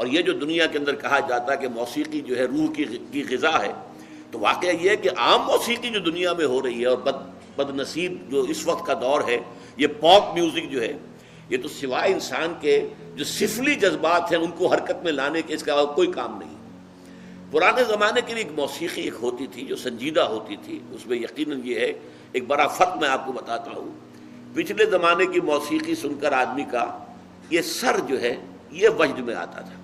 اور یہ جو دنیا کے اندر کہا جاتا ہے کہ موسیقی جو ہے روح کی غذا ہے، تو واقعہ یہ ہے کہ عام موسیقی جو دنیا میں ہو رہی ہے اور بد نصیب جو اس وقت کا دور ہے، یہ پاپ میوزک جو ہے، یہ تو سوائے انسان کے جو سفلی جذبات ہیں ان کو حرکت میں لانے کے اس کا کوئی کام نہیں۔ پرانے زمانے کے لیے ایک موسیقی ایک ہوتی تھی جو سنجیدہ ہوتی تھی، اس میں یقیناً یہ ہے، ایک بڑا فرق میں آپ کو بتاتا ہوں۔ پچھلے زمانے کی موسیقی سن کر آدمی کا یہ سر جو ہے یہ وجد میں آتا تھا،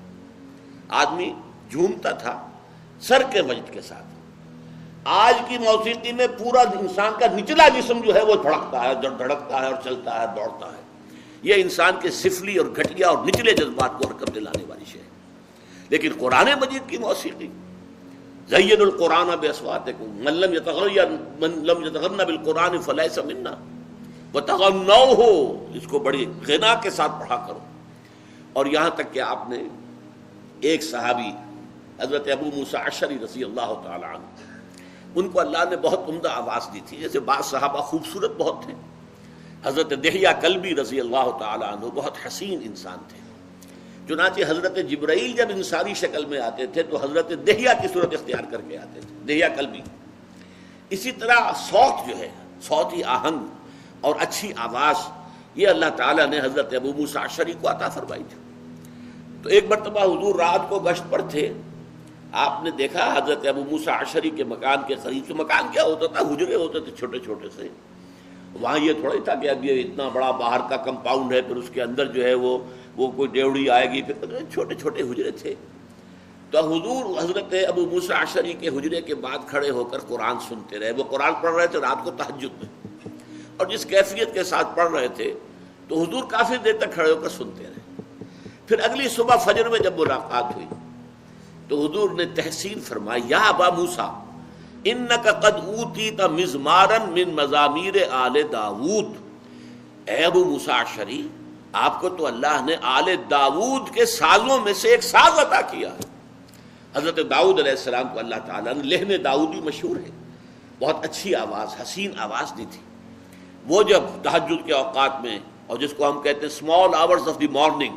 آدمی جھومتا تھا سر کے وجد کے ساتھ۔ آج کی موسیقی میں پورا انسان کا نچلا جسم جو ہے وہ دھڑکتا ہے، دھڑکتا ہے اور چلتا ہے، دوڑتا ہے۔ یہ انسان کے سفلی اور گھٹیا اور نچلے جذبات کو حرکت میں لانے والی شے ہے۔ لیکن قرآن مجید کی موسیقی، زین القرآن باصواتکم من لم یتغن بالقرآن فلیس منا وتغنوہ، اس کو بڑی غنا کے ساتھ پڑھا کرو۔ اور یہاں تک کہ آپ نے ایک صحابی حضرت ابو موسیٰ اشعری رضی اللہ تعالی عنہ، ان کو اللہ نے بہت عمدہ آواز دی تھی، جیسے بعض صحابہ خوبصورت بہت تھے۔ حضرت دحیہ کلبی رضی اللہ تعالی عنہ بہت حسین انسان تھے، چنانچہ حضرت جبرائیل جب انسانی شکل میں آتے تھے تو حضرت دحیہ کی صورت اختیار کر کے آتے تھے، دحیہ کلبی۔ اسی طرح صوت جو ہے، صوتی آہنگ اور اچھی آواز، یہ اللہ تعالیٰ نے حضرت ابو موسیٰ اشعری کو عطا فرمائی تھی۔ تو ایک مرتبہ حضور رات کو گشت پر تھے، آپ نے دیکھا حضرت ابو موسیٰ اشعری کے مکان کے قریب، تو مکان کیا ہوتا تھا، حجرے ہوتے تھے چھوٹے چھوٹے سے۔ وہاں یہ تھوڑا ہی تھا کہ اب یہ اتنا بڑا باہر کا کمپاؤنڈ ہے، پھر اس کے اندر جو ہے وہ کوئی ڈیوڑی آئے گی، پھر چھوٹے چھوٹے حجرے تھے۔ تو حضور حضرت ابو موسیٰ اشعری کے حجرے کے بعد کھڑے ہو کر قرآن سنتے رہے۔ وہ قرآن پڑھ رہے تھے رات کو تہجد میں، اور جس کیفیت کے ساتھ پڑھ رہے تھے تو حضور کافی دیر تک کھڑے ہو کر سنتے رہے۔ پھر اگلی صبح فجر میں جب ملاقات ہوئی تو حضور نے تحسین فرمائی، یا ابا موسیٰ انک قد اوتیت مزمارا من مزامیر آل داود، اے ابو موسیٰ اشعری، آپ کو تو اللہ نے آل داود کے سازوں میں سے ایک ساز عطا کیا ہے۔ حضرت داؤد علیہ السلام کو اللہ تعالیٰ نے لحن داؤدی مشہور ہے، بہت اچھی آواز، حسین آواز دی تھی۔ وہ جب تہجد کے اوقات میں، اور جس کو ہم کہتے ہیں small hours of the morning,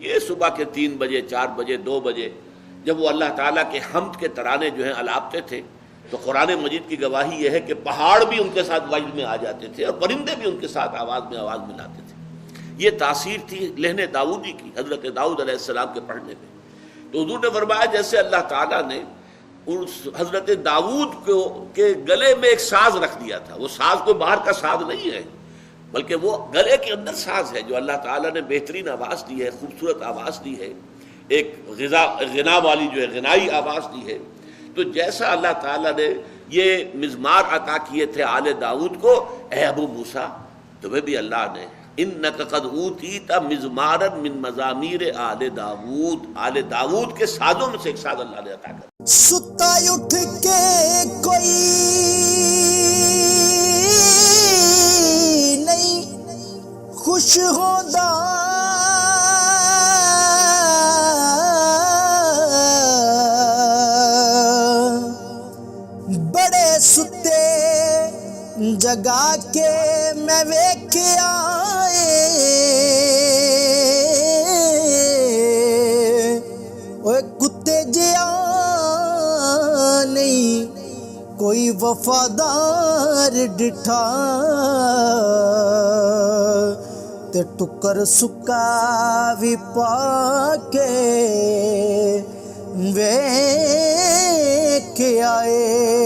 یہ صبح کے 3 بجے 4 بجے 2 بجے، جب وہ اللہ تعالیٰ کے حمد کے ترانے جو ہیں الاپتے تھے، تو قرآن مجید کی گواہی یہ ہے کہ پہاڑ بھی ان کے ساتھ وجد میں آ جاتے تھے اور پرندے بھی ان کے ساتھ آواز ملاتے تھے۔ یہ تاثیر تھی لحن داؤدی کی حضرت داؤد علیہ السلام کے پڑھنے میں۔ تو حضور نے فرمایا جیسے اللہ تعالیٰ نے حضرت داؤد کے گلے میں ایک ساز رکھ دیا تھا، وہ ساز کوئی باہر کا ساز نہیں ہے، بلکہ وہ گلے کے اندر ساز ہے جو اللہ تعالیٰ نے بہترین آواز دی ہے، خوبصورت آواز دی ہے، ایک غنا والی جو ہے غنائی آواز دی ہے۔ تو جیسا اللہ تعالیٰ نے یہ مزمار عطا کیے تھے آل داؤد کو، اے ابو موسیٰ تمہیں بھی اللہ نے انک قد اوتیت مزمارا من مزامیر آل داود، آل داود کے سازوں میں سے ایک ساز اللہ نے عطا کر۔ ستا اٹھ کے کوئی نہیں خوش ہوتا، بڑے ستے جگا کے میں ویکھیا اوے کتے جیا نہیں کوئی وفادار ڈٹھا، تے ٹکر سکا بھی پا کے ویکھ آئے۔